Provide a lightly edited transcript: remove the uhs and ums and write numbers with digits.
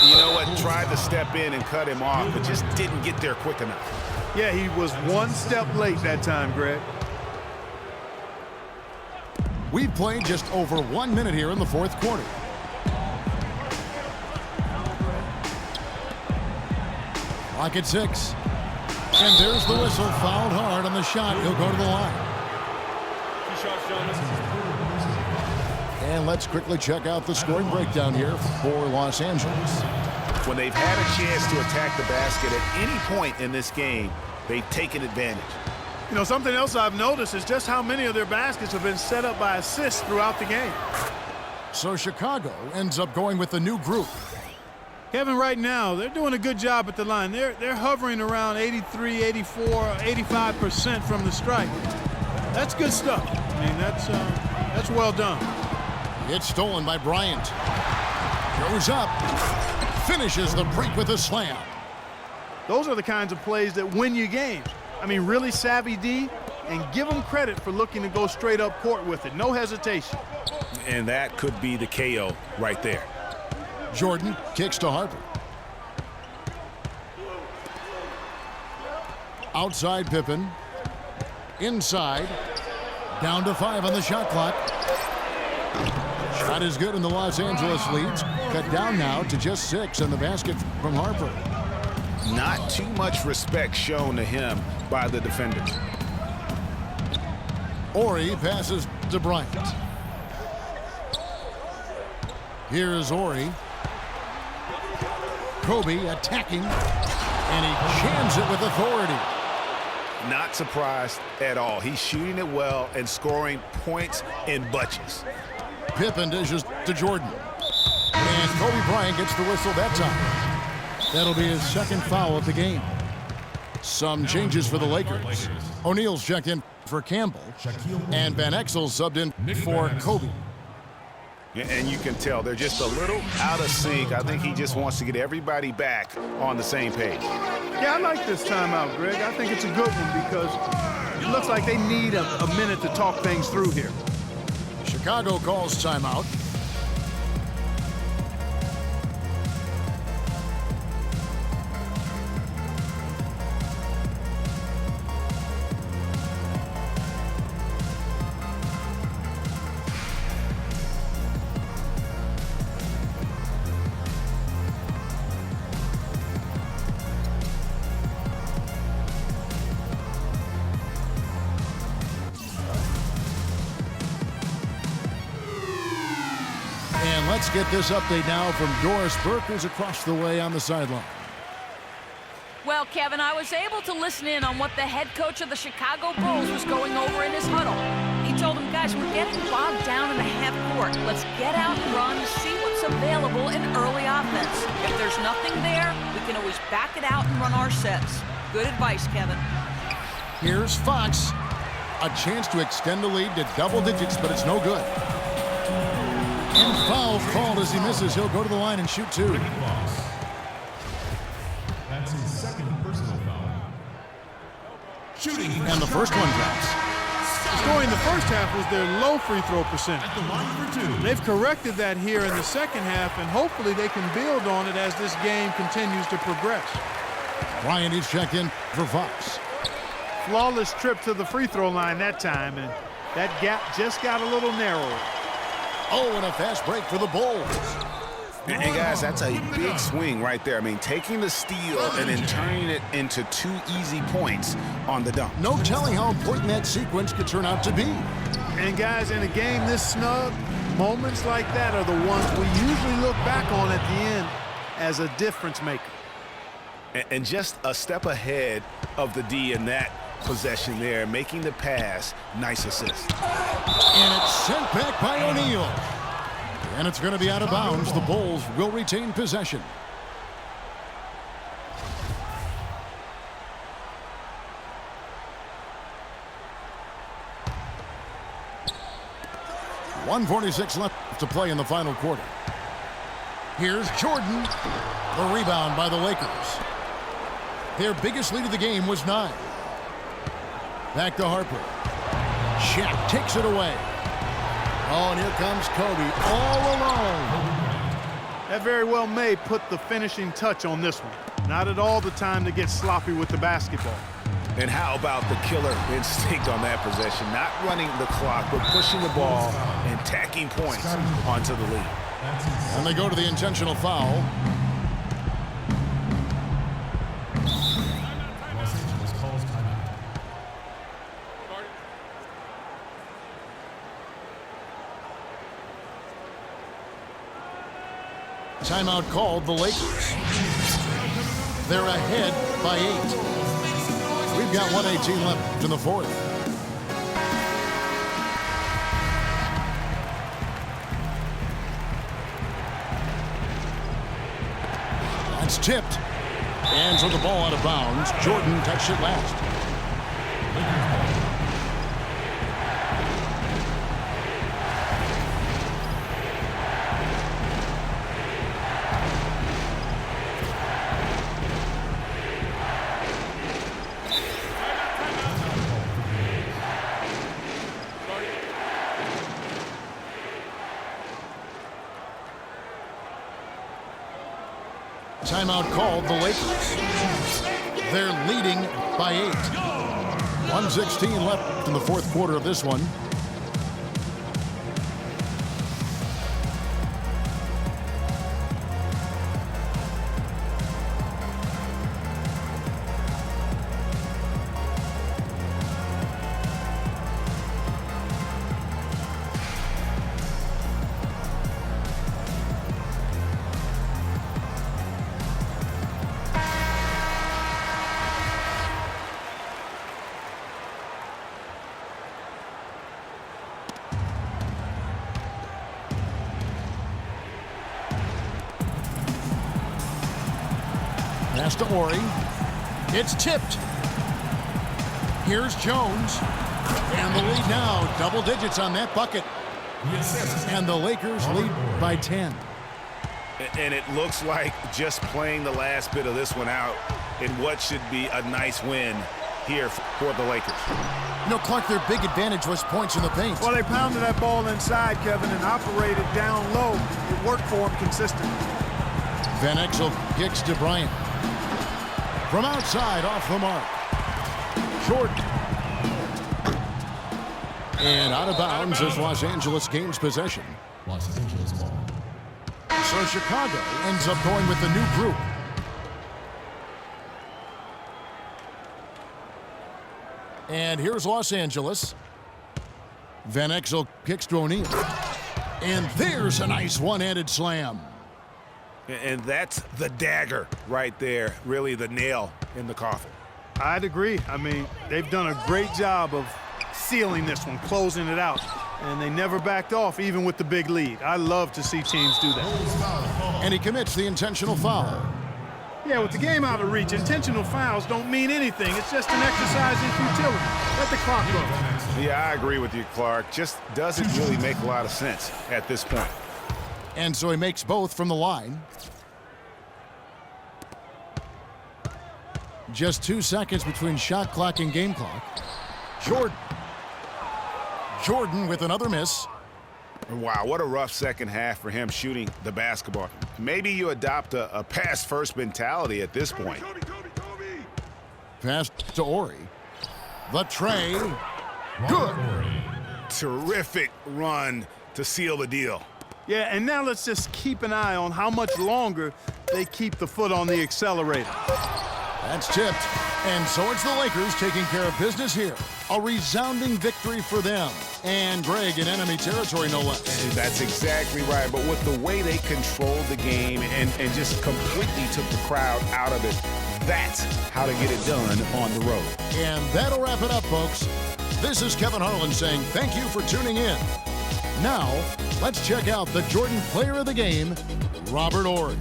You know what? Tried to step in and cut him off, but just didn't get there quick enough. Yeah, he was one step late that time, Greg. We've played just over 1 minute here in the fourth quarter. Clock at 6. And there's the whistle. Fouled hard on the shot. He'll go to the line. And let's quickly check out the scoring breakdown here for Los Angeles. When they've had a chance to attack the basket at any point in this game, they've taken advantage. You know, something else I've noticed is just how many of their baskets have been set up by assists throughout the game. So Chicago ends up going with the new group. Kevin, right now, they're doing a good job at the line. They're hovering around 83, 84, 85% from the stripe. That's good stuff. I mean, that's well done. It's stolen by Bryant. Goes up. Finishes the break with a slam. Those are the kinds of plays that win you games. I mean, really savvy D, and give them credit for looking to go straight up court with it. No hesitation. And that could be the KO right there. Jordan kicks to Harper. Outside Pippen. Inside. Down to 5 on the shot clock. Shot is good and the Los Angeles leads. Cut down now to just 6 on the basket from Harper. Not too much respect shown to him by the defenders. Ori passes to Bryant. Here is Ori. Kobe attacking, and he jams it with authority. Not surprised at all. He's shooting it well and scoring points in bunches. Pippen dishes to Jordan. And Kobe Bryant gets the whistle that time. That'll be his second foul of the game. Some changes for the Lakers. O'Neal's checked in for Campbell, and VanExcel subbed in for Kobe. And you can tell they're just a little out of sync. I think he just wants to get everybody back on the same page. Yeah, I like this timeout, Greg. I think it's a good one because it looks like they need a minute to talk things through here. Chicago calls timeout. Let's get this update now from Doris Burke, who's across the way on the sideline. Well, Kevin, I was able to listen in on what the head coach of the Chicago Bulls was going over in his huddle. He told them, guys, we're getting bogged down in the half court. Let's get out and run, see what's available in early offense. If there's nothing there, we can always back it out and run our sets. Good advice, Kevin. Here's Fox. A chance to extend the lead to double digits, but it's no good. And foul called as he misses. He'll go to the line and shoot 2. That's his second personal foul. Shooting. And the first one drops. Scoring the first half was their low free throw percentage. At the line for 2. They've corrected that here in the second half, and hopefully they can build on it as this game continues to progress. Bryant is checked in for Fox. Flawless trip to the free throw line that time, and that gap just got a little narrower. Oh, and a fast break for the Bulls. And guys, that's a big swing right there. I mean, taking the steal and then turning it into 2 easy points on the dunk. No telling how important that sequence could turn out to be. And guys, in a game this snug, moments like that are the ones we usually look back on at the end as a difference maker. And just a step ahead of the D in that possession there, making the pass. Nice assist. And it's sent back by O'Neal. And it's going to be out of bounds. The Bulls will retain possession. .146 left to play in the final quarter. Here's Jordan. The rebound by the Lakers. Their biggest lead of the game was 9. Back to Harper. Shaq takes it away. Oh, and here comes Kobe all alone. That very well may put the finishing touch on this one. Not at all the time to get sloppy with the basketball. And how about the killer instinct on that possession? Not running the clock, but pushing the ball and tacking points onto the lead. And they go to the intentional foul. Los Angeles calls timeout. Timeout called the Lakers. They're ahead by 8. We've got 1:18 left in the fourth. That's tipped. And so the ball out of bounds. Jordan touched it last. Timeout called the Lakers. They're leading by 8. 1:16 left in the fourth quarter of this one. Pass to Ori. It's tipped. Here's Jones. And the lead now, double digits on that bucket. And the Lakers lead by 10. And it looks like just playing the last bit of this one out in what should be a nice win here for the Lakers. You know, Clark, their big advantage was points in the paint. Well, they pounded that ball inside, Kevin, and operated down low. It worked for them consistently. VanExcel kicks to Bryant. From outside, off the mark. Jordan. And out of bounds as Los Angeles gains possession. Los Angeles ball. So Chicago ends up going with the new group. And here's Los Angeles. VanExcel kicks to O'Neal. And there's a nice one-handed slam. And that's the dagger right there, really the nail in the coffin. I'd agree. I mean, they've done a great job of sealing this one, closing it out. And they never backed off, even with the big lead. I love to see teams do that. And he commits the intentional foul. Yeah, with the game out of reach, intentional fouls don't mean anything. It's just an exercise in futility. Let the clock go. Yeah, I agree with you, Clark. Just doesn't really make a lot of sense at this point. And so he makes both from the line. Just 2 seconds between shot clock and game clock. Jordan with another miss. Wow, what a rough second half for him shooting the basketball. Maybe you adopt a pass-first mentality at this point. Pass to Ori. The tray. Good. Terrific run to seal the deal. Yeah, and now let's just keep an eye on how much longer they keep the foot on the accelerator. That's tipped. And so it's the Lakers taking care of business here. A resounding victory for them. And Greg in enemy territory, no less. That's exactly right. But with the way they controlled the game and just completely took the crowd out of it, that's how to get it done on the road. And that'll wrap it up, folks. This is Kevin Harlan saying thank you for tuning in. Now, let's check out the Jordan Player of the Game, Robert Ori.